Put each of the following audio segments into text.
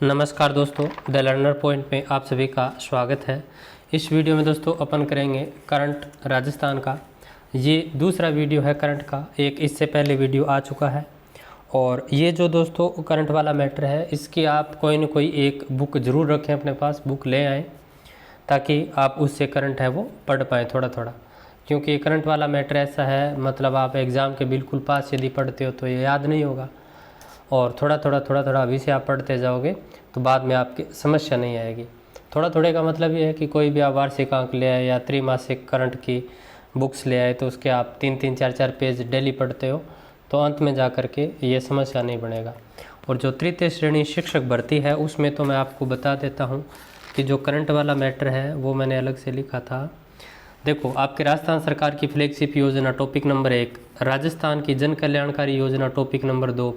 नमस्कार दोस्तों, the learner point में आप सभी का स्वागत है। इस वीडियो में दोस्तों अपन करेंगे करंट राजस्थान का। ये दूसरा वीडियो है करंट का, एक इससे पहले वीडियो आ चुका है। और ये जो दोस्तों करंट वाला मैटर है, इसकी आप कोई ना कोई एक बुक ज़रूर रखें अपने पास, बुक ले आएँ ताकि आप उससे करंट है वो पढ़ पाएँ थोड़ा थोड़ा। क्योंकि करंट वाला मैटर ऐसा है, मतलब आप एग्ज़ाम के बिल्कुल पास यदि पढ़ते हो तो ये याद नहीं होगा, और थोड़ा थोड़ा अभी से आप पढ़ते जाओगे तो बाद में आपकी समस्या नहीं आएगी। थोड़ा थोड़े का मतलब ये है कि कोई भी आप वार्षिक अंक ले आए या त्रैमासिक करंट की बुक्स ले आए तो उसके आप 3-3 4-4 पेज डेली पढ़ते हो तो अंत में जा कर के ये समस्या नहीं बनेगा। और जो तृतीय श्रेणी शिक्षक भर्ती है उसमें तो मैं आपको बता देता हूँ कि जो करंट वाला मैटर है वो मैंने अलग से लिखा था। देखो, आपके राजस्थान सरकार की फ्लैगशिप योजना टॉपिक नंबर 1, राजस्थान की जन कल्याणकारी योजना टॉपिक नंबर 2,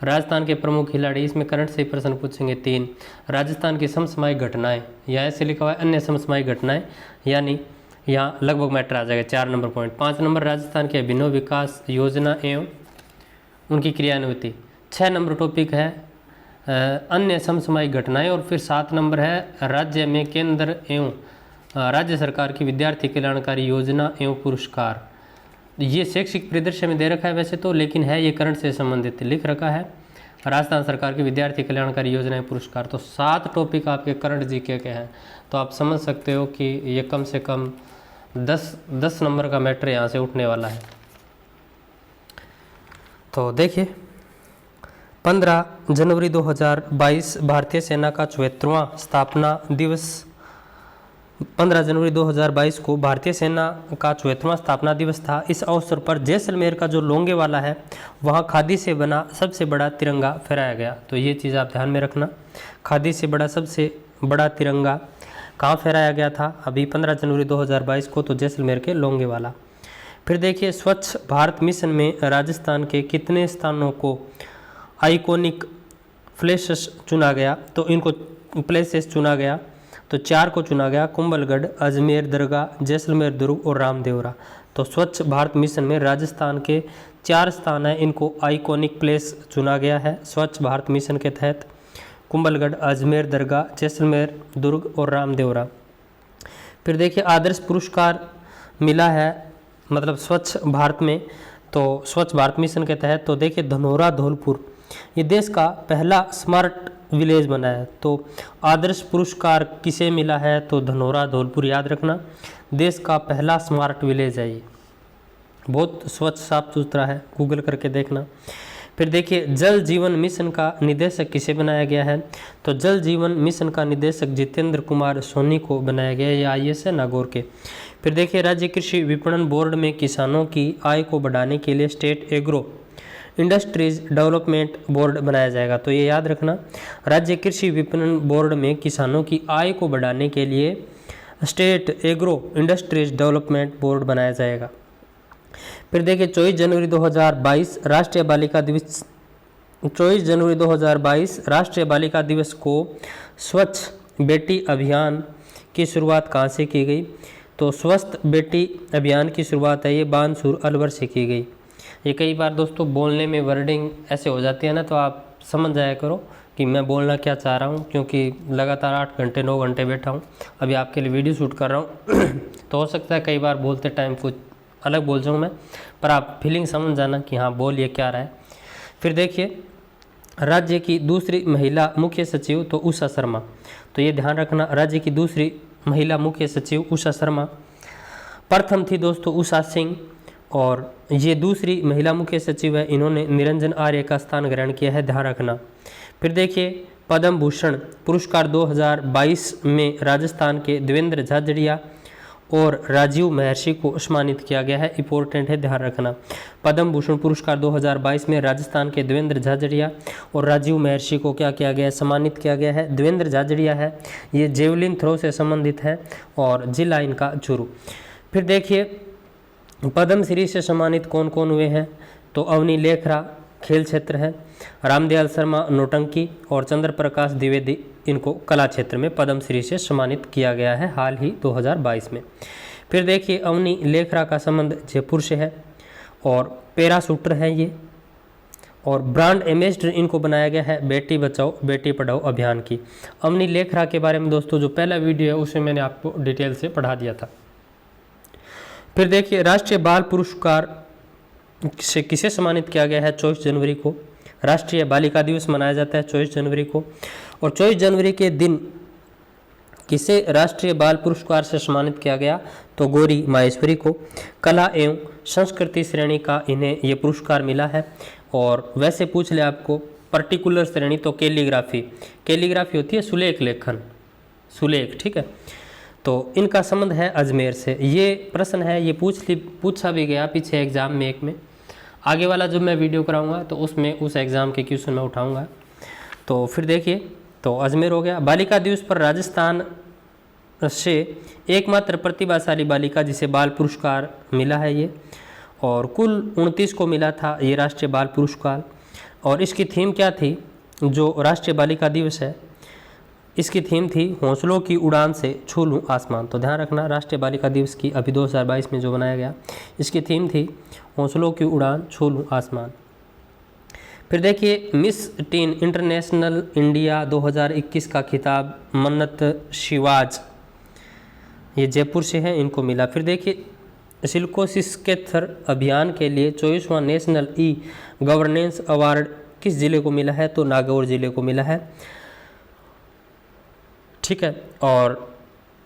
राजस्थान के प्रमुख खिलाड़ी, इसमें करंट से प्रश्न पूछेंगे 3, राजस्थान की समसामयिक घटनाएं, या ऐसे लिखा हुआ है अन्य समसामयिक घटनाएं, यानी यहाँ लगभग मैटर आ जाएगा 4 नंबर पॉइंट। 5 नंबर राजस्थान के अभिनव विकास योजना एवं उनकी क्रियान्विति। 6 नंबर टॉपिक है अन्य समसामयिक घटनाएं, और फिर 7 नंबर है राज्य में केंद्र एवं राज्य सरकार की विद्यार्थी कल्याणकारी योजना एवं पुरस्कार। ये शैक्षिक परिदृश्य में दे रखा है वैसे तो, लेकिन है ये करंट से संबंधित लिख रखा है, राजस्थान सरकार की विद्यार्थी कल्याणकारी योजना एवं पुरस्कार। तो 7 टॉपिक आपके करंट जीके के हैं, तो आप समझ सकते हो कि ये कम से कम 10 नंबर का मैटर यहाँ से उठने वाला है। तो देखिए, 15 जनवरी 2022 भारतीय सेना का 74वां स्थापना दिवस। 15 जनवरी 2022 को भारतीय सेना का 74वां स्थापना दिवस था। इस अवसर पर जैसलमेर का जो लोंगेवाला है वहाँ खादी से बना सबसे बड़ा तिरंगा फहराया गया। तो ये चीज़ आप ध्यान में रखना, खादी से बड़ा सबसे बड़ा तिरंगा कहाँ फहराया गया था अभी 15 जनवरी 2022 को, तो जैसलमेर के लोंगेवाला। फिर देखिए, स्वच्छ भारत मिशन में राजस्थान के कितने स्थानों को आइकॉनिक प्लेसेस चुना गया, तो इनको प्लेसेस चुना गया तो 4 को चुना गया, कुंभलगढ़, अजमेर दरगाह, जैसलमेर दुर्ग और रामदेवरा। तो स्वच्छ भारत मिशन में राजस्थान के 4 स्थान हैं, इनको आइकॉनिक प्लेस चुना गया है स्वच्छ भारत मिशन के तहत, कुंभलगढ़, अजमेर दरगाह, जैसलमेर दुर्ग और रामदेवरा। फिर देखिए, आदर्श पुरस्कार मिला है मतलब स्वच्छ भारत में, तो स्वच्छ भारत मिशन के तहत। तो देखिए, धनोरा धौलपुर ये देश का पहला स्मार्ट विलेज बना है। तो आदर्श पुरस्कार किसे मिला है, तो धनोरा धौलपुर, याद रखना, देश का पहला स्मार्ट विलेज है ये, बहुत स्वच्छ साफ सुथरा है, गूगल करके देखना। फिर देखिए, जल जीवन मिशन का निदेशक किसे बनाया गया है, तो जल जीवन मिशन का निदेशक जितेंद्र कुमार सोनी को बनाया गया है, ये IAS है नागौर के। फिर देखिए, राज्य कृषि विपणन बोर्ड में किसानों की आय को बढ़ाने के लिए state agro industries development board बनाया जाएगा। तो ये याद रखना, राज्य कृषि विपणन बोर्ड में किसानों की आय को बढ़ाने के लिए state agro industries development board बनाया जाएगा। फिर देखिए, 24 जनवरी 2022 राष्ट्रीय बालिका दिवस। 24 जनवरी 2022 राष्ट्रीय बालिका दिवस को स्वच्छ बेटी अभियान की शुरुआत कहाँ से की गई, तो स्वस्थ बेटी अभियान की शुरुआत है ये बानसूर अलवर से की गई। ये कई बार दोस्तों बोलने में वर्डिंग ऐसे हो जाती है ना, तो आप समझ जाया करो कि मैं बोलना क्या चाह रहा हूँ, क्योंकि लगातार 8 घंटे 9 घंटे बैठा हूँ, अभी आपके लिए वीडियो शूट कर रहा हूँ तो हो सकता है कई बार बोलते टाइम कुछ अलग बोल जाऊँ मैं, पर आप फीलिंग समझ जाना कि हाँ बोल ये क्या रहा है। फिर देखिए, राज्य की दूसरी महिला मुख्य सचिव तो उषा शर्मा, तो ये ध्यान रखना, राज्य की दूसरी महिला मुख्य सचिव उषा शर्मा। प्रथम थी दोस्तों उषा सिंह, और ये दूसरी महिला मुख्य सचिव है, इन्होंने निरंजन आर्य का स्थान ग्रहण किया है, ध्यान रखना। फिर देखिए, पद्म भूषण पुरस्कार 2022 में राजस्थान के देवेंद्र झाझड़िया और राजीव महर्षि को सम्मानित किया गया है, इंपॉर्टेंट है, ध्यान रखना। पद्म भूषण पुरस्कार 2022 में राजस्थान के देवेंद्र झाझड़िया और राजीव महर्षि को क्या किया गया है, सम्मानित किया गया है। देवेंद्र झाझड़िया है ये जेवलिन थ्रो से संबंधित है और जिला इनका चूरू। फिर देखिए, पद्मश्री से सम्मानित कौन कौन हुए हैं, तो अवनी लेखरा खेल क्षेत्र है, रामदयाल शर्मा नौटंकी और चंद्र प्रकाश द्विवेदी, इनको कला क्षेत्र में पद्मश्री से सम्मानित किया गया है हाल ही 2022 में। फिर देखिए, अवनी लेखरा का संबंध जयपुर से है और पैराशूटर हैं ये, और ब्रांड एम्बेसडर इनको बनाया गया है बेटी बचाओ बेटी पढ़ाओ अभियान की। अवनी लेखरा के बारे में दोस्तों जो पहला वीडियो है उसमें मैंने आपको डिटेल से पढ़ा दिया था। फिर देखिए राष्ट्रीय बाल पुरस्कार से किसे सम्मानित किया गया है 24 जनवरी को। राष्ट्रीय बालिका दिवस मनाया जाता है 24 जनवरी को, और 24 जनवरी के दिन किसे राष्ट्रीय बाल पुरस्कार से सम्मानित किया गया तो गौरी माहेश्वरी को। कला एवं संस्कृति श्रेणी का इन्हें ये पुरस्कार मिला है। और वैसे पूछ ले आपको पर्टिकुलर श्रेणी तो कैलीग्राफी होती है सुलेख लेखन, सुलेख, ठीक है। तो इनका संबंध है अजमेर से। ये प्रश्न है, ये पूछा भी गया पीछे एग्जाम में एक में। आगे वाला जो मैं वीडियो कराऊंगा तो उसमें उस एग्ज़ाम के क्वेश्चन मैं उठाऊंगा। तो फिर देखिए, तो अजमेर हो गया। बालिका दिवस पर राजस्थान से एकमात्र प्रतिभाशाली बालिका जिसे बाल पुरस्कार मिला है ये, और कुल 29 को मिला था ये राष्ट्रीय बाल पुरस्कार। और इसकी थीम क्या थी, जो राष्ट्रीय बालिका दिवस है इसकी थीम थी हौसलों की उड़ान से छू लूँ आसमान। तो ध्यान रखना राष्ट्रीय बालिका दिवस की अभी 2022 में जो बनाया गया इसकी थीम थी हौसलों की उड़ान छू लूँ आसमान। फिर देखिए मिस टीन इंटरनेशनल इंडिया 2021 का खिताब मन्नत शिवाज, ये जयपुर से है, इनको मिला। फिर देखिए सिल्कोसिस्केथर अभियान के लिए 24वां नेशनल ई गवर्नेंस अवार्ड किस जिले को मिला है तो नागौर जिले को मिला है, ठीक है। और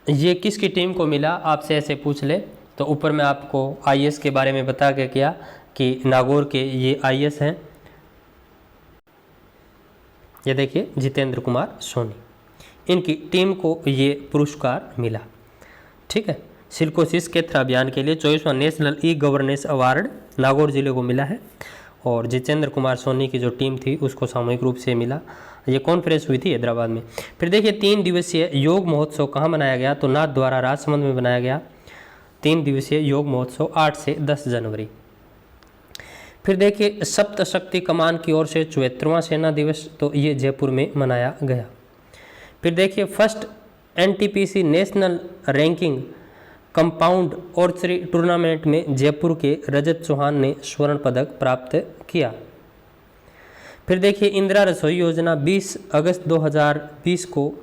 ये किसकी टीम को मिला आपसे ऐसे पूछ ले तो ऊपर मैं आपको आईएएस के बारे में बता के किया कि नागौर के ये आईएएस हैं, ये देखिए जितेंद्र कुमार सोनी, इनकी टीम को ये पुरस्कार मिला, ठीक है। सिल्कोसिस क्षेत्र अभियान के लिए 24वां national e governance award Nagaur जिले को मिला है, और जितेंद्र कुमार सोनी की जो टीम थी उसको सामूहिक रूप से मिला। ये कॉन्फ्रेंस हुई थी हैदराबाद में। फिर देखिए 3 दिवसीय योग महोत्सव कहाँ मनाया गया तो नाथ द्वारा राजसमंद में बनाया गया 3 दिवसीय योग महोत्सव 8 से 10 जनवरी। फिर देखिए सप्त शक्ति कमान की ओर से 74वां सेना दिवस, तो ये जयपुर में मनाया गया। फिर देखिए first NTPC national ranking compound archery tournament में जयपुर के रजत चौहान ने स्वर्ण पदक प्राप्त किया। फिर देखिए इंदिरा रसोई योजना 20 अगस्त 2020 को,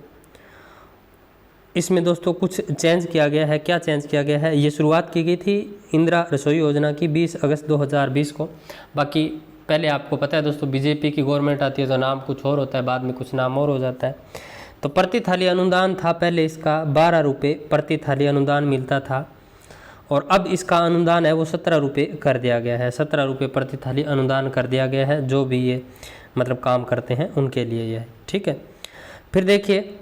इसमें दोस्तों कुछ चेंज किया गया है। क्या चेंज किया गया है, ये शुरुआत की गई थी इंदिरा रसोई योजना की 20 अगस्त 2020 को। बाकी पहले आपको पता है दोस्तों बीजेपी की गवर्नमेंट आती है तो नाम कुछ और होता है, बाद में कुछ नाम और हो जाता है। तो प्रति थाली अनुदान था पहले इसका 12 रुपये प्रति थाली अनुदान मिलता था, और अब इसका अनुदान है वो 17 रुपये कर दिया गया है। 17 रुपये प्रति थाली अनुदान कर दिया गया है, जो भी ये मतलब काम करते हैं उनके लिए यह है, ठीक है। फिर देखिए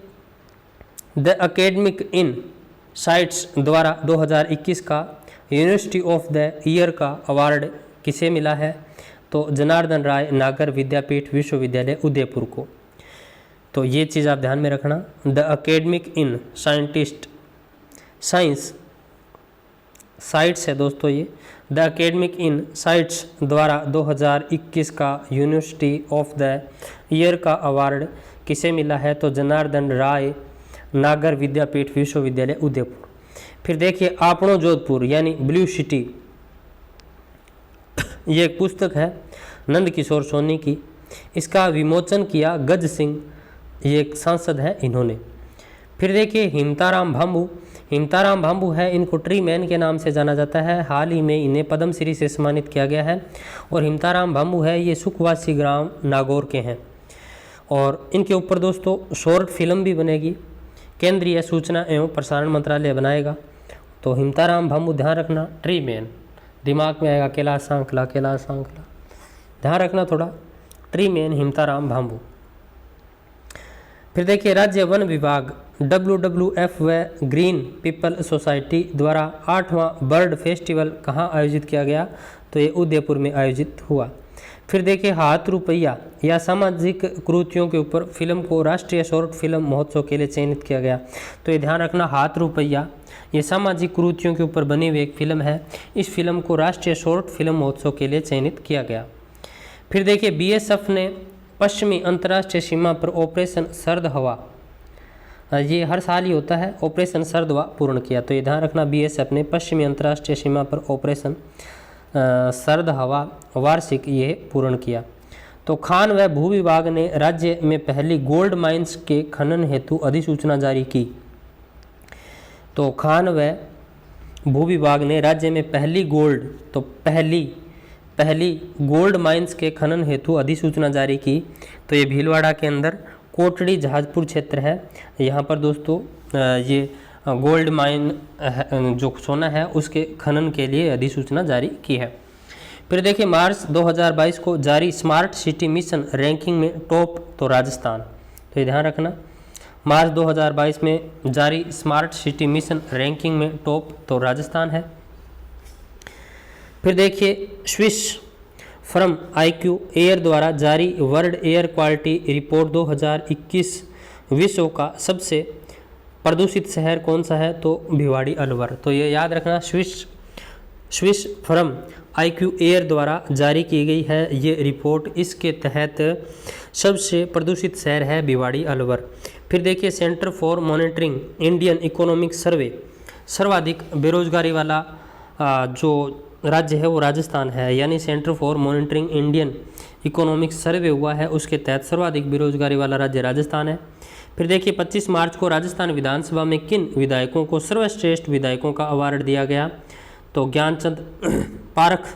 द एकेडमिक इन साइट्स द्वारा 2021 का यूनिवर्सिटी ऑफ द ईयर का अवार्ड किसे मिला है तो जनार्दन राय नागर विद्यापीठ विश्वविद्यालय उदयपुर को। तो ये चीज़ आप ध्यान में रखना, the academic in science sites है दोस्तों ये, द एकेडमिक इन साइट्स द्वारा 2021 का यूनिवर्सिटी ऑफ द ईयर का अवार्ड किसे मिला है तो जनार्दन राय नागर विद्यापीठ विश्वविद्यालय उदयपुर। फिर देखिए आपनो जोधपुर यानी ब्लू सिटी, ये एक पुस्तक है नंद किशोर सोनी की, इसका विमोचन किया गज सिंह, ये एक सांसद है इन्होंने। फिर देखिए हिमताराम भांबू है, इनको ट्री मैन के नाम से जाना जाता है। हाल ही में इन्हें पद्मश्री से सम्मानित किया गया है। और हिमताराम भांबू है ये सुखवासी ग्राम नागौर के हैं, और इनके ऊपर दोस्तों शॉर्ट फिल्म भी बनेगी, केंद्रीय सूचना एवं प्रसारण मंत्रालय बनाएगा। तो हिमताराम भांबू ध्यान रखना, ट्री मैन दिमाग में आएगा, कैलाश सांकला ध्यान रखना थोड़ा, ट्री मैन हिमताराम भांबू। फिर देखिए राज्य वन विभाग WWF व ग्रीन पीपल सोसाइटी द्वारा 8वां बर्ड फेस्टिवल कहाँ आयोजित किया गया तो ये उदयपुर में आयोजित हुआ। फिर देखिए हाथ रुपया या सामाजिक कुरीतियों के ऊपर फिल्म को राष्ट्रीय शॉर्ट फिल्म महोत्सव के लिए चयनित किया गया। तो ये ध्यान रखना, हाथ रुपया ये सामाजिक कुरीतियों के ऊपर बनी हुई एक फिल्म है, इस फिल्म को राष्ट्रीय शॉर्ट फिल्म महोत्सव के लिए चयनित किया गया। फिर देखिए BSF ने पश्चिमी अंतर्राष्ट्रीय सीमा पर ऑपरेशन सर्द हवा, ये हर साल ही होता है, ऑपरेशन सर्द हवा पूर्ण किया। तो ये ध्यान रखना BSF ने पश्चिमी अंतर्राष्ट्रीय सीमा पर ऑपरेशन सर्द हवा वार्षिक ये पूर्ण किया। तो खान व भू विभाग ने राज्य में पहली गोल्ड माइंस के खनन हेतु अधिसूचना जारी की। तो खान व भू विभाग ने राज्य में पहली गोल्ड माइंस के खनन हेतु अधिसूचना जारी की। तो ये भीलवाड़ा के अंदर कोटड़ी जहाजपुर क्षेत्र है। यहाँ पर दोस्तों ये गोल्ड माइन जो सोना है उसके खनन के लिए अधिसूचना जारी की है। फिर देखिए मार्च 2022 को जारी स्मार्ट सिटी मिशन रैंकिंग में टॉप तो राजस्थान। तो ये ध्यान रखना, मार्च 2022 में जारी स्मार्ट सिटी मिशन रैंकिंग में टॉप तो राजस्थान है। फिर देखिए स्विस फर्म IQ एयर द्वारा जारी वर्ल्ड एयर क्वालिटी रिपोर्ट 2021 विश्व का सबसे प्रदूषित शहर कौन सा है? तो भिवाड़ी अलवर। तो ये याद रखना, स्विस फर्म IQ एयर द्वारा जारी की गई है ये रिपोर्ट। इसके तहत सबसे प्रदूषित शहर है भिवाड़ी अलवर। फिर देखिए centre for monitoring Indian economic survey, सर्वाधिक बेरोजगारी वाला जो राज्य है वो राजस्थान है, यानी centre for monitoring Indian economic survey हुआ है, उसके तहत सर्वाधिक बेरोजगारी वाला राज्य राजस्थान है। फिर देखिए 25 मार्च को राजस्थान विधानसभा में किन विधायकों को सर्वश्रेष्ठ विधायकों का अवार्ड दिया गया? तो ज्ञानचंद पारख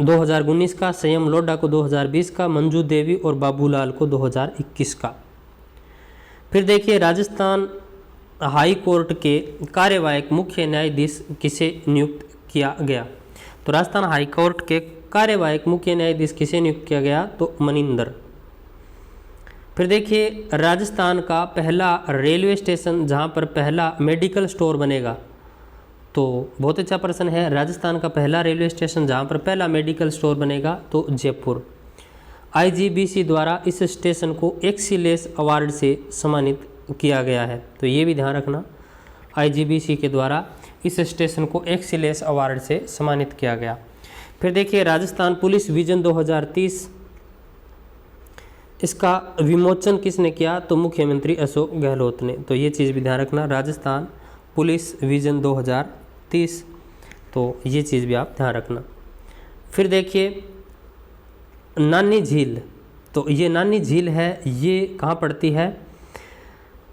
2019 का, संयम लोढ़ा को 2020 का, मंजू देवी और बाबूलाल को 2021 का। फिर देखिए राजस्थान हाई कोर्ट के कार्यवाहक मुख्य न्यायाधीश किसे नियुक्त किया गया? तो राजस्थान हाई कोर्ट के कार्यवाहक मुख्य न्यायाधीश किसे नियुक्त किया गया? तो मनिंदर। फिर देखिए राजस्थान का पहला रेलवे स्टेशन जहां पर पहला मेडिकल स्टोर बनेगा, तो बहुत अच्छा प्रश्न है। राजस्थान का पहला रेलवे स्टेशन जहां पर पहला मेडिकल स्टोर बनेगा तो जयपुर। IGBC द्वारा इस स्टेशन को एक्सीलेंस अवार्ड से सम्मानित किया गया है, तो ये भी ध्यान रखना, IGBC के द्वारा इस स्टेशन को एक्सीलेंस अवार्ड से सम्मानित किया गया। फिर देखिए राजस्थान पुलिस विजन 2030, इसका विमोचन किसने किया? तो मुख्यमंत्री अशोक गहलोत ने। तो ये चीज़ भी ध्यान रखना, राजस्थान पुलिस विजन 2030, तो ये चीज़ भी आप ध्यान रखना। फिर देखिए नानी झील, तो ये नानी झील है, ये कहाँ पड़ती है?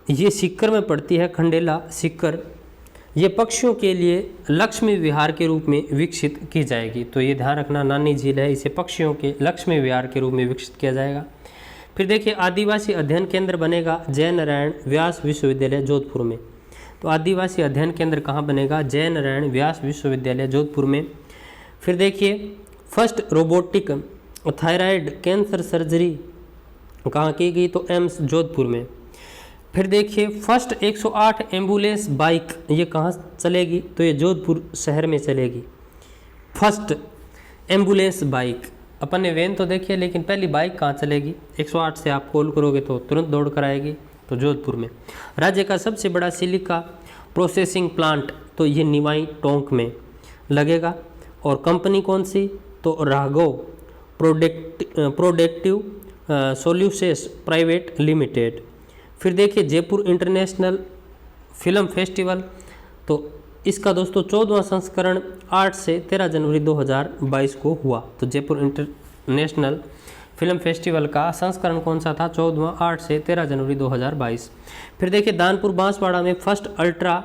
ये सीकर में पड़ती है, खंडेला सीकर। ये पक्षियों के लिए लक्ष्मी विहार के रूप में विकसित की जाएगी। तो ये ध्यान रखना, नानी झील है, इसे पक्षियों के लक्ष्मी विहार के रूप में विकसित किया जाएगा। फिर देखिए आदिवासी अध्ययन केंद्र बनेगा जय नारायण व्यास विश्वविद्यालय जोधपुर में। तो आदिवासी अध्ययन केंद्र कहाँ बनेगा? जय नारायण व्यास विश्वविद्यालय जोधपुर में। फिर देखिए first robotic thyroid cancer surgery कहाँ की गई? तो एम्स जोधपुर में। फिर देखिए फर्स्ट 108 एम्बुलेंस बाइक ये कहाँ चलेगी? तो ये जोधपुर शहर में चलेगी। फर्स्ट एम्बुलेंस बाइक, अपन ने वैन तो देखी है लेकिन पहली बाइक कहाँ चलेगी? 108 से आप कॉल करोगे तो तुरंत दौड़ कर आएगी, तो जोधपुर में। राज्य का सबसे बड़ा सिलिका प्रोसेसिंग प्लांट, तो ये निवाई टोंक में लगेगा। और कंपनी कौन सी? तो Raghav productive solutions private limited. फिर देखिए जयपुर इंटरनेशनल फिल्म फेस्टिवल, तो इसका दोस्तों 14वां संस्करण 8 से 13 जनवरी 2022 को हुआ। तो जयपुर इंटरनेशनल फिल्म फेस्टिवल का संस्करण कौन सा था? 14वां, 8 से 13 जनवरी 2022। फिर देखिए दानपुर बांसवाड़ा में first ultra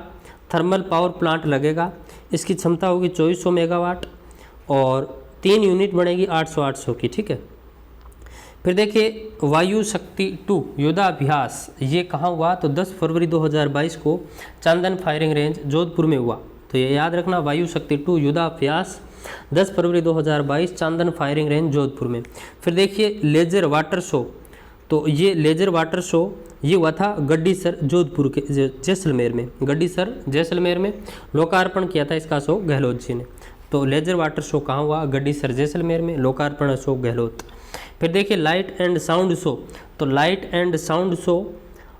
thermal power plant लगेगा। इसकी क्षमता होगी 2400 मेगावाट और 3 यूनिट बनेगी 800 की, ठीक है। फिर देखिए वायु शक्ति 2 युद्धाभ्यास ये कहाँ हुआ? तो 10 फरवरी 2022 को चांदन फायरिंग रेंज जोधपुर में हुआ। तो ये याद रखना, वायु शक्ति 2 युद्धाभ्यास 10 फरवरी 2022 चांदन फायरिंग रेंज जोधपुर में। फिर देखिए लेजर वाटर शो, तो ये लेजर वाटर शो ये हुआ था गड्डीसर जोधपुर के जैसलमेर में। गड्डीसर जैसलमेर में लोकार्पण किया था इसका अशोक गहलोत जी ने। तो लेजर वाटर शो कहाँ हुआ? गड्डीसर जैसलमेर में, लोकार्पण अशोक गहलोत। फिर देखिए लाइट एंड साउंड शो, तो लाइट एंड साउंड शो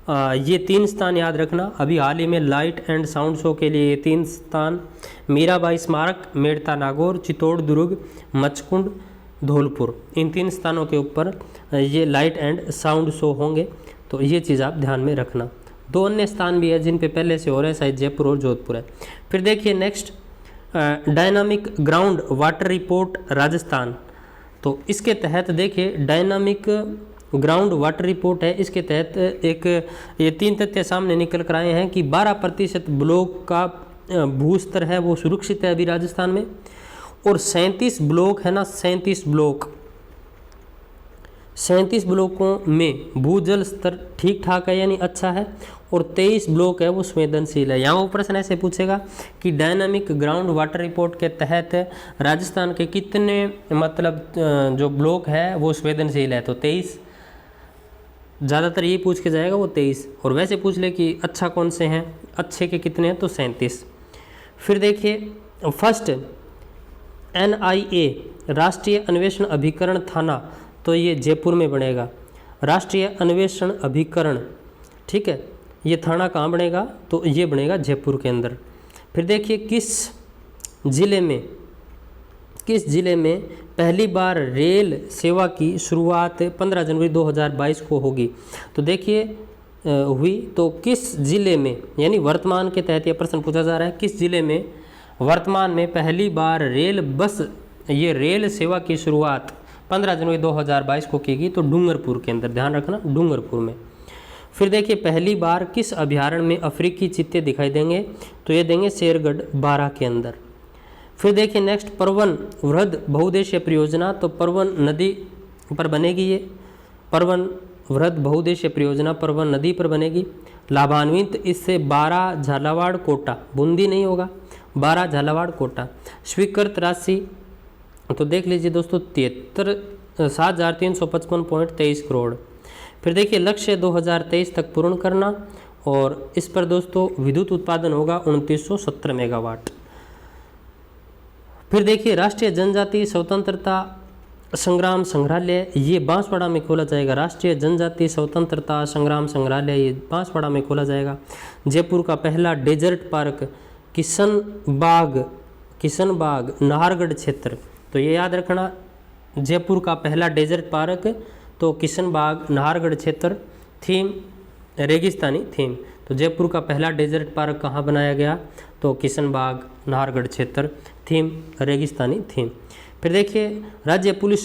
ये 3 स्थान याद रखना। अभी हाल ही में लाइट एंड साउंड शो के लिए ये 3 स्थान मीराबाई स्मारक, मेड़ता नागौर, चित्तौड़ दुर्ग, मचकुंड, धौलपुर, इन 3 स्थानों के ऊपर ये लाइट एंड साउंड शो होंगे। तो ये चीज़ आप ध्यान में रखना। 2 अन्य स्थान भी है जिन पे पहले से हो रहे हैं, शायद जयपुर और जोधपुर है। फिर देखिए next dynamic ground water report Rajasthan, तो इसके तहत देखिए डायनामिक ग्राउंड वाटर रिपोर्ट है, इसके तहत एक ये 3 तथ्य सामने निकल कर आए हैं कि 12% ब्लॉक का भूस्तर है वो सुरक्षित है अभी राजस्थान में, और 37 ब्लॉक है ना, 37 ब्लॉकों में भूजल स्तर ठीक ठाक है यानी अच्छा है, और 23 ब्लॉक है वो संवेदनशील है। यहाँ वो प्रश्न ऐसे पूछेगा कि डायनामिक ग्राउंड वाटर रिपोर्ट के तहत राजस्थान के कितने मतलब जो ब्लॉक है वो संवेदनशील है, तो 23, ज़्यादातर ये पूछ के जाएगा वो 23, और वैसे पूछ ले कि अच्छा कौन से हैं, अच्छे के कितने हैं, तो 37। फिर देखिए फर्स्ट NIA राष्ट्रीय अन्वेषण अभिकरण थाना, तो ये जयपुर में बनेगा, राष्ट्रीय अन्वेषण अभिकरण, ठीक है, ये थाना कहाँ बनेगा, तो ये बनेगा जयपुर के अंदर। फिर देखिए किस जिले में पहली बार रेल सेवा की शुरुआत 15 जनवरी 2022 को होगी, तो देखिए हुई, तो किस जिले में, यानी वर्तमान के तहत ये प्रश्न पूछा जा रहा है, किस जिले में वर्तमान में पहली बार रेल सेवा की शुरुआत 15 जनवरी 2022 को की गई, तो डूंगरपुर के अंदर, ध्यान रखना डूंगरपुर में। फिर देखिए पहली बार किस अभ्यारण्य में अफ्रीकी चीते दिखाई देंगे, तो ये देंगे शेरगढ़ 12 के अंदर। फिर देखिए नेक्स्ट परवन वृहद बहुउद्देशीय परियोजना, तो परवन नदी पर बनेगी, ये परवन वृहद बहुउद्देशीय परियोजना परवन नदी पर बनेगी। लाभान्वित इससे 12 झालावाड़ कोटा, बूंदी नहीं होगा, 12 झालावाड़ कोटा। स्वीकृत राशि तो देख लीजिए दोस्तों 7,355.23 करोड़। फिर देखिए लक्ष्य 2023 तक पूर्ण करना, और इस पर दोस्तों विद्युत उत्पादन होगा 2917 मेगावाट। फिर देखिए राष्ट्रीय जनजाति स्वतंत्रता संग्राम संग्रहालय, ये बांसवाड़ा में खोला जाएगा, राष्ट्रीय जनजाति स्वतंत्रता संग्राम संग्रहालय ये बांसवाड़ा में खोला जाएगा। जयपुर का पहला डेजर्ट पार्क किशनबाग नाहरगढ़ क्षेत्र, तो ये याद रखना, जयपुर का पहला डेजर्ट पार्क तो किशनबाग नाहरगढ़ क्षेत्र, थीम रेगिस्तानी थीम, तो जयपुर का पहला डेजर्ट पार्क कहाँ बनाया गया, तो किशनबाग नाहरगढ़ क्षेत्र, थीम रेगिस्तानी थीम। फिर देखिए राज्य पुलिस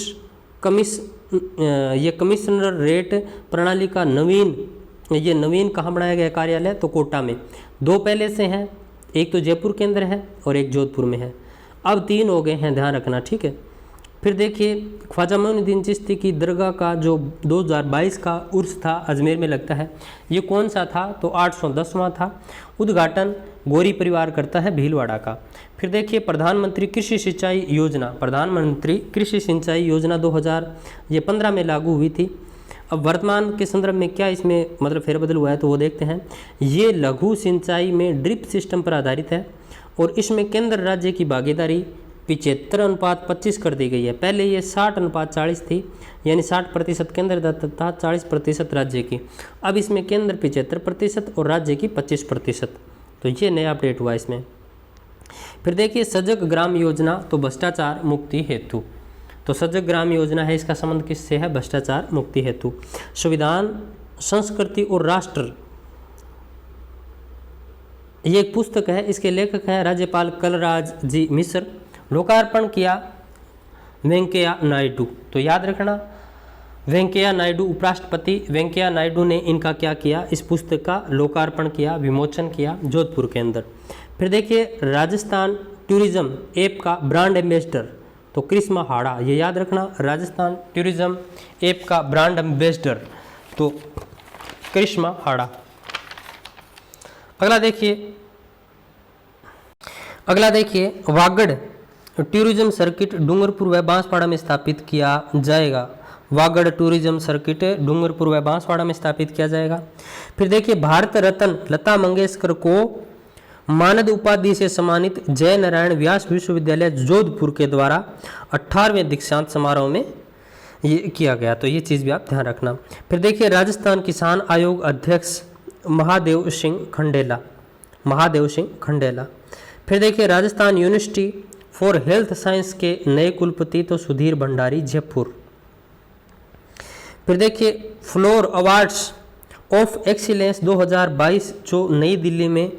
कमिश्नरेट प्रणाली का नवीन कहाँ बनाया गया कार्यालय, तो कोटा में। 2 पहले से हैं, एक तो जयपुर के अंदर है और एक जोधपुर में है, अब 3 हो गए हैं, ध्यान रखना, ठीक है। फिर देखिए ख्वाजा मोइनुद्दीन चिश्ती की दरगाह का जो 2022 का उर्स था अजमेर में लगता है, ये कौन सा था, तो 810वां था। उद्घाटन गोरी परिवार करता है भीलवाड़ा का। फिर देखिए प्रधानमंत्री कृषि सिंचाई योजना 2015 में लागू हुई थी। अब वर्तमान के संदर्भ में क्या इसमें मतलब फेरबदल हुआ है, तो वो देखते हैं। ये लघु सिंचाई में ड्रिप सिस्टम पर आधारित है, और इसमें केंद्र राज्य की भागीदारी 75:25 कर दी गई है। पहले ये 60:40 थी, यानी 60% केंद्र तथा 40% राज्य की। अब इसमें केंद्र 75% और राज्य की 25%, तो ये नया अपडेट हुआ इसमें। फिर देखिए सजग ग्राम योजना, तो भ्रष्टाचार मुक्ति हेतु, तो सजग ग्राम योजना है, इसका संबंध किससे है, भ्रष्टाचार मुक्ति हेतु। संविधान संस्कृति और राष्ट्र, ये एक पुस्तक है, इसके लेखक हैं राज्यपाल कलराज जी मिश्र। लोकार्पण किया वेंकैया नायडू, तो याद रखना वेंकैया नायडू, उपराष्ट्रपति वेंकैया नायडू ने इनका क्या किया, इस पुस्तक का लोकार्पण किया, विमोचन किया जोधपुर के अंदर। फिर देखिए राजस्थान टूरिज्म ऐप का ब्रांड एम्बेसडर, तो करिश्मा हाड़ा, ये याद रखना, राजस्थान टूरिज्म ऐप का ब्रांड एम्बेसडर तो करिश्मा हाड़ा। अगला देखिए वागड़ टूरिज्म सर्किट डूंगरपुर व बांसवाड़ा में स्थापित किया जाएगा। वागड़ टूरिज्म सर्किट डूंगरपुर व बांसवाड़ा में स्थापित किया जाएगा। फिर देखिए भारत रत्न लता मंगेशकर को मानद उपाधि से सम्मानित जय नारायण व्यास विश्वविद्यालय जोधपुर के द्वारा 18वें दीक्षांत समारोह में ये किया गया, तो ये चीज़ भी आप ध्यान रखना। फिर देखिए राजस्थान किसान आयोग अध्यक्ष महादेव सिंह खंडेला। फिर देखिए Rajasthan university for health science के नए कुलपति तो सुधीर भंडारी जयपुर। फिर देखिए फ्लोर अवार्ड्स ऑफ एक्सीलेंस 2022 जो नई दिल्ली में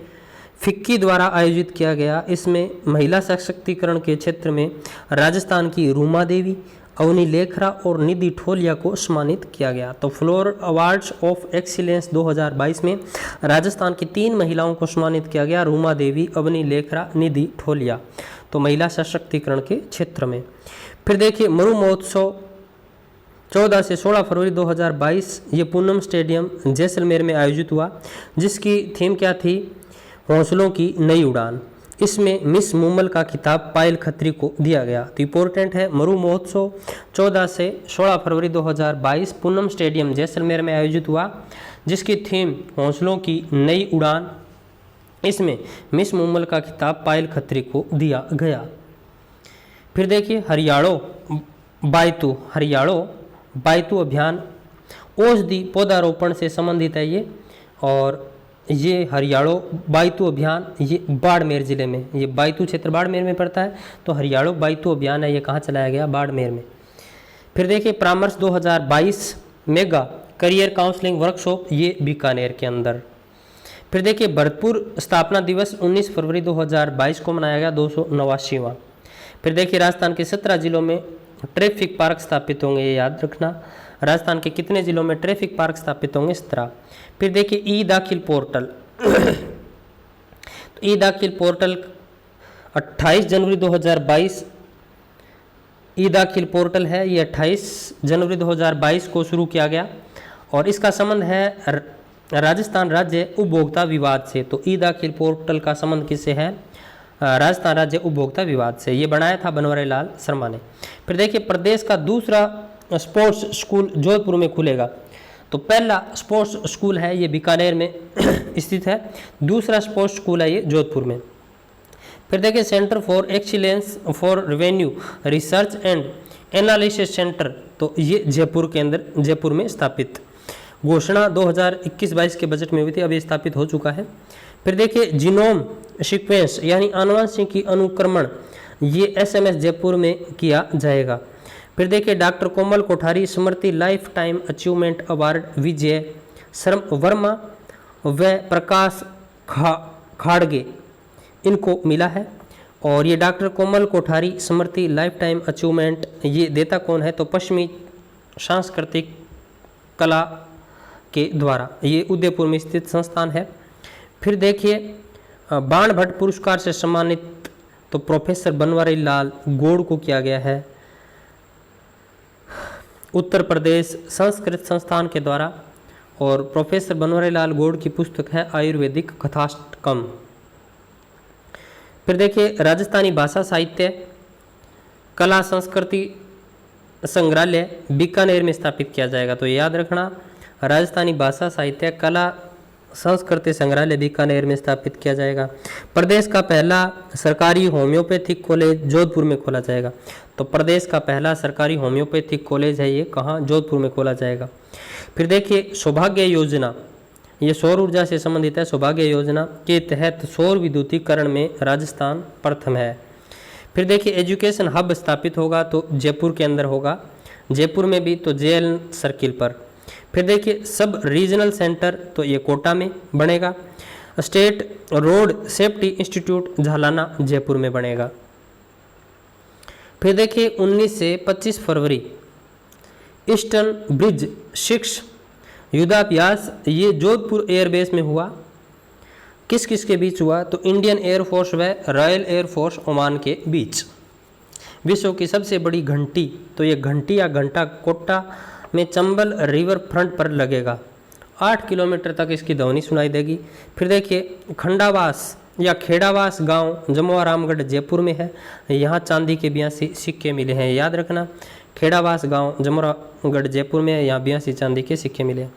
फिक्की द्वारा आयोजित किया गया, इसमें महिला सशक्तिकरण के क्षेत्र में राजस्थान की रूमा देवी अवनी लेखरा और निधि ठोलिया को सम्मानित किया गया। तो फ्लोर अवार्ड्स ऑफ एक्सीलेंस 2022 में राजस्थान की 3 महिलाओं को सम्मानित किया गया, रूमा देवी, अवनी लेखरा, निधि ठोलिया, तो महिला सशक्तिकरण के क्षेत्र में। फिर देखिए मरु महोत्सव 14 से 16 फरवरी 2022 ये पूनम स्टेडियम जैसलमेर में आयोजित हुआ, जिसकी थीम क्या थी, हौसलों की नई उड़ान। इसमें मिस मुम्बल का खिताब पायल खत्री को दिया गया। तो इम्पोर्टेंट है, मरु महोत्सव 14 से 16 फरवरी 2022 पूनम स्टेडियम जैसलमेर में आयोजित हुआ, जिसकी थीम हौसलों की नई उड़ान। इसमें मिस मुम्बल का खिताब पायल खत्री को दिया गया। फिर देखिए हरियाणो बायतू अभियान औषधि पौधारोपण से संबंधित है ये, और ये हरियाणो बायतू अभियान ये बाड़मेर जिले में, ये बायतू क्षेत्र बाड़मेर में पड़ता है, तो हरियाणो बायतू अभियान है ये कहाँ चलाया गया, बाड़मेर में। फिर देखिए परामर्श 2022 मेगा करियर काउंसलिंग वर्कशॉप ये बीकानेर के अंदर। फिर देखिए भरतपुर स्थापना दिवस 19 फरवरी 2022 को मनाया गया, 289वां। फिर देखिए राजस्थान के 17 जिलों में ट्रैफिक पार्क स्थापित होंगे, ये याद रखना। राजस्थान के कितने जिलों में ट्रैफिक पार्क स्थापित होंगे, 17। फिर देखिए ई दाखिल पोर्टल तो ई दाखिल पोर्टल 28 जनवरी 2022 ई दाखिल पोर्टल है, ये 28 जनवरी 2022 को शुरू किया गया, और इसका संबंध है राजस्थान राज्य उपभोक्ता विवाद से। तो ई दाखिल पोर्टल का संबंध किससे है, राजस्थान राज्य उपभोक्ता विवाद से। ये बनाया था बनवारी लाल शर्मा ने। फिर देखिए प्रदेश का दूसरा स्पोर्ट्स स्कूल जोधपुर में खुलेगा। तो पहला स्पोर्ट्स स्कूल है ये बीकानेर में स्थित है, दूसरा स्पोर्ट्स स्कूल है ये जोधपुर में। फिर देखिए centre for excellence for revenue research and analysis centre, तो ये जयपुर के अंदर जयपुर में स्थापित, घोषणा 2021-22 के बजट में हुई थी, अब ये स्थापित हो चुका है। फिर देखिए जीनोम सीक्वेंस यानी आनुवंशिकी अनुक्रमण, ये SMS जयपुर में किया जाएगा। फिर देखिए डॉक्टर कोमल कोठारी स्मृति लाइफ टाइम अचीवमेंट अवार्ड विजय शर्म वर्मा व प्रकाश खाड़गे इनको मिला है। और ये डॉक्टर कोमल कोठारी स्मृति लाइफ टाइम अचीवमेंट ये देता कौन है, तो पश्चिमी सांस्कृतिक कला के द्वारा, ये उदयपुर में स्थित संस्थान है। फिर देखिए बाण भट्ट पुरस्कार से सम्मानित तो प्रोफेसर बनवारी लाल गौड़ को किया गया है उत्तर प्रदेश संस्कृत संस्थान के द्वारा, और प्रोफेसर बनवारी लाल गौड़ की पुस्तक है आयुर्वेदिक कथाष्टकम। फिर देखिए राजस्थानी भाषा साहित्य कला संस्कृति संग्रहालय बीकानेर में स्थापित किया जाएगा। तो याद रखना, राजस्थानी भाषा साहित्य कला संस्कृति संग्रहालय बीकानेर में स्थापित किया जाएगा। प्रदेश का पहला सरकारी होम्योपैथिक कॉलेज जोधपुर में खोला जाएगा। तो प्रदेश का पहला सरकारी होम्योपैथिक कॉलेज है ये कहाँ, जोधपुर में खोला जाएगा। फिर देखिए सौभाग्य योजना, ये सौर ऊर्जा से संबंधित है। सौभाग्य योजना के तहत सौर विद्युतीकरण में राजस्थान प्रथम है। फिर देखिए एजुकेशन हब स्थापित होगा, तो जयपुर के अंदर होगा, जयपुर में भी, तो JL सर्किल पर। फिर देखिए सब रीजनल सेंटर, तो ये कोटा में बनेगा। State road safety institute Jhalana Jaipur में बनेगा। फिर देखिए 19 से 25 फरवरी ईस्टर्न ब्रिज 6 युद्धाभ्यास ये जोधपुर एयरबेस में हुआ। किस किस के बीच हुआ, तो इंडियन एयरफोर्स व रॉयल एयरफोर्स ओमान के बीच। विश्व की सबसे बड़ी घंटी, तो ये घंटी या घंटा कोटा में चंबल रिवर फ्रंट पर लगेगा। 8 किलोमीटर तक इसकी ध्वनि सुनाई देगी। फिर देखिए खंडावास या खेड़ावास गांव जमुआ रामगढ़ जयपुर में है, यहाँ चांदी के 82 सिक्के मिले हैं। याद रखना, खेड़ावास गांव जमुआगढ़ जयपुर में है, यहाँ 82 चांदी के सिक्के मिले।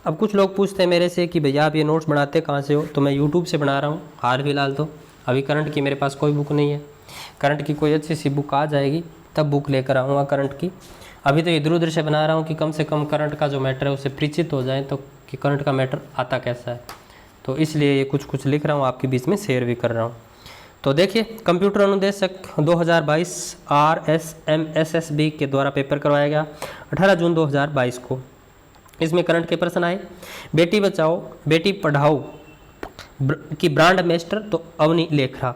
अब कुछ लोग पूछते हैं मेरे से कि भैया आप ये नोट्स बनाते कहाँ से हो, तो मैं यूट्यूब से बना रहा हूँ हाल फिलहाल। तो अभी करंट की मेरे पास कोई बुक नहीं है, करंट की कोई अच्छी सी बुक आ जाएगी तब बुक लेकर आऊँगा करंट की। अभी तो इधर उधर से बना रहा हूँ कि कम से कम करंट का जो मैटर है उससे परिचित हो जाए, तो कि करंट का मैटर आता कैसा है, तो इसलिए ये कुछ कुछ लिख रहा हूँ, आपके बीच में शेयर भी कर रहा हूँ। तो देखिए कंप्यूटर अनुदेशक 2022 RSMSSB के द्वारा पेपर करवाया गया 18 जून 2022 को। इसमें करंट के प्रश्न आए। बेटी बचाओ बेटी पढ़ाओ की ब्रांड एम्बेसडर, तो अवनी लेखरा।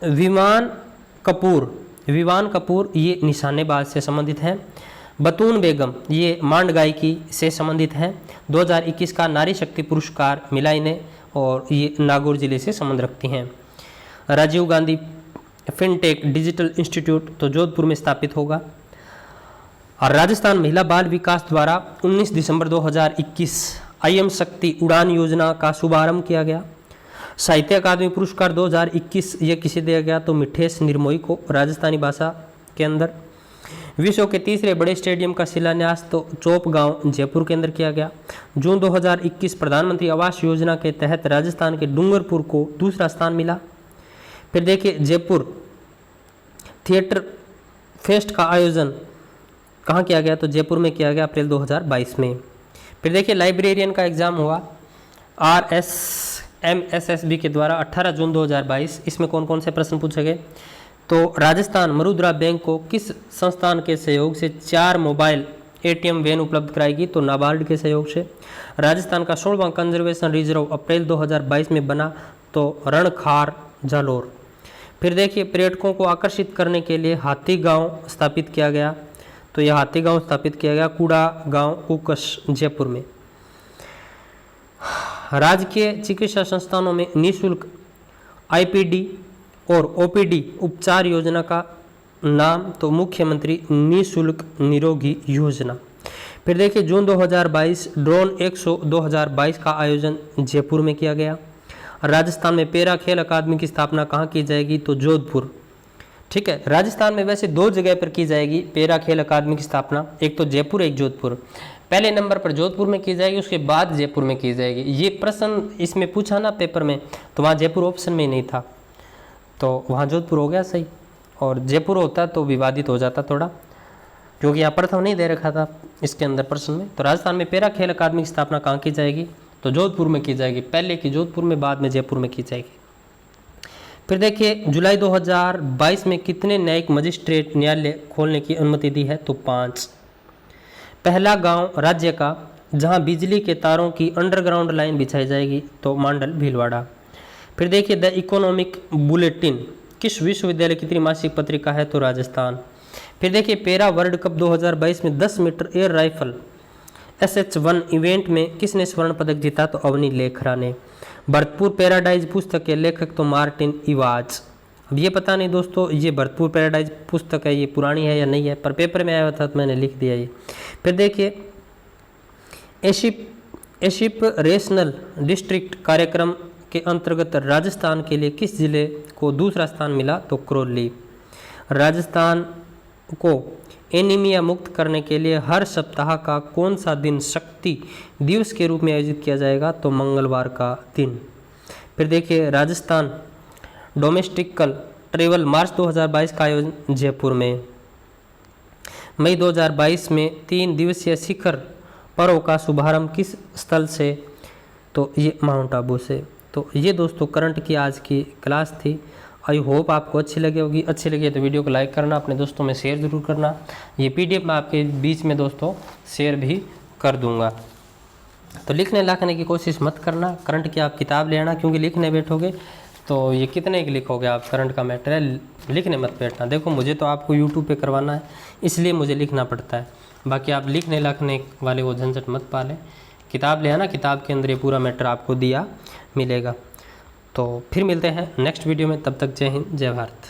विमान कपूर विवान कपूर ये निशानेबाज से संबंधित है। बतून बेगम ये मांड गायकी से संबंधित है। 2021 का नारी शक्ति पुरस्कार मिला इन्हें और ये नागौर जिले से संबंध रखती हैं। Rajiv Gandhi fintech digital institute तो जोधपुर में स्थापित होगा। और राजस्थान महिला बाल विकास द्वारा 19 दिसंबर 2021 IM शक्ति उड़ान योजना का शुभारंभ किया गया। साहित्य अकादमी पुरस्कार 2021 ये किसे दिया गया तो मिठेश निर्मोही को, राजस्थानी भाषा के अंदर। विश्व के तीसरे बड़े स्टेडियम का शिलान्यास तो चौप गांव जयपुर के अंदर किया गया। जून 2021 प्रधानमंत्री आवास योजना के तहत राजस्थान के डूंगरपुर को दूसरा स्थान मिला। फिर देखिए जयपुर थिएटर फेस्ट का आयोजन कहाँ किया गया तो जयपुर में किया गया अप्रैल 2022 में। फिर देखिए लाइब्रेरियन का एग्ज़ाम हुआ RSMSSB के द्वारा 18 जून 2022। इसमें कौन कौन से प्रश्न पूछे गए तो राजस्थान मरुद्रा बैंक को किस संस्थान के सहयोग से 4 मोबाइल ATM वैन उपलब्ध कराएगी तो नाबार्ड के सहयोग से। राजस्थान का 16वां कंजर्वेशन रिजर्व अप्रैल 2022 में बना तो रणखार जालोर। फिर देखिए पर्यटकों को आकर्षित करने के लिए हाथी गांव स्थापित किया गया तो यह हाथी गांव स्थापित किया गया कूड़ा गांव कुकस जयपुर में। राजकीय चिकित्सा संस्थानों में निःशुल्क IPD और OPD उपचार योजना का नाम तो मुख्यमंत्री निःशुल्क निरोगी योजना। फिर देखिए जून 2022 ड्रोन एक्सो 2022 का आयोजन जयपुर में किया गया। राजस्थान में पैरा खेल अकादमी की स्थापना कहाँ की जाएगी तो जोधपुर। ठीक है, राजस्थान में वैसे 2 जगह पर की जाएगी पैरा खेल अकादमी की स्थापना, एक तो जयपुर एक जोधपुर। पहले नंबर पर जोधपुर में की जाएगी, उसके बाद जयपुर में की जाएगी। ये प्रश्न इसमें पूछा ना पेपर में तो वहाँ जयपुर ऑप्शन में ही नहीं था तो वहाँ जोधपुर हो गया सही, और जयपुर होता तो विवादित हो जाता थोड़ा, क्योंकि यहाँ प्रथम नहीं दे रखा था इसके अंदर प्रश्न में। तो राजस्थान में पैरा खेल अकादमी की स्थापना कहाँ की जाएगी तो जोधपुर में की जाएगी, पहले की जोधपुर में बाद में जयपुर में की जाएगी। फिर देखिए जुलाई 2022 में कितने न्यायिक मजिस्ट्रेट न्यायालय खोलने की अनुमति दी है तो 5। पहला गांव राज्य का जहां बिजली के तारों की अंडरग्राउंड लाइन बिछाई जाएगी तो मांडल भीलवाड़ा। फिर देखिए द इकोनॉमिक बुलेटिन किस विश्वविद्यालय की त्रैमासिक पत्रिका है तो राजस्थान। फिर देखिए पैरा वर्ल्ड कप 2022 में 10 metre air rifle SH1 event में किसने स्वर्ण पदक जीता तो अवनी लेखरा ने। भरतपुर पैराडाइज पुस्तक के लेखक तो मार्टिन इवाज। अब ये पता नहीं दोस्तों ये भरतपुर पैराडाइज पुस्तक है ये पुरानी है या नहीं है, पर पेपर में आया था तो मैंने लिख दिया ये। फिर देखिए एशिप रेशनल डिस्ट्रिक्ट कार्यक्रम के अंतर्गत राजस्थान के लिए किस जिले को दूसरा स्थान मिला तो करौली। राजस्थान को एनीमिया मुक्त करने के लिए हर सप्ताह का कौन सा दिन शक्ति दिवस के रूप में आयोजित किया जाएगा तो मंगलवार का दिन। फिर देखिए राजस्थान डोमेस्टिकल ट्रेवल मार्च 2022 का आयोजन जयपुर में। मई 2022 में 3 दिवसीय शिखर पर्व का शुभारंभ किस स्थल से तो ये माउंट आबू से। तो ये दोस्तों करंट की आज की क्लास थी। आई होप आपको अच्छी लगी होगी। अच्छी लगी तो वीडियो को लाइक करना, अपने दोस्तों में शेयर ज़रूर करना। ये PDF मैं आपके बीच में दोस्तों शेयर भी कर दूंगा। तो लिखने लाखने की कोशिश मत करना, करंट की आप किताब ले आना, क्योंकि लिखने बैठोगे तो ये कितने की लिखोगे आप, करंट का मैटर है, लिखने मत बैठना। देखो मुझे तो आपको यूट्यूब पे करवाना है इसलिए मुझे लिखना पड़ता है, बाकी आप लिखने लाखने वाले वो झंझट मत पालें। किताब ले आना, किताब के अंदर ये पूरा मैटर आपको दिया मिलेगा। तो फिर मिलते हैं नेक्स्ट वीडियो में, तब तक जय हिंद जय भारत।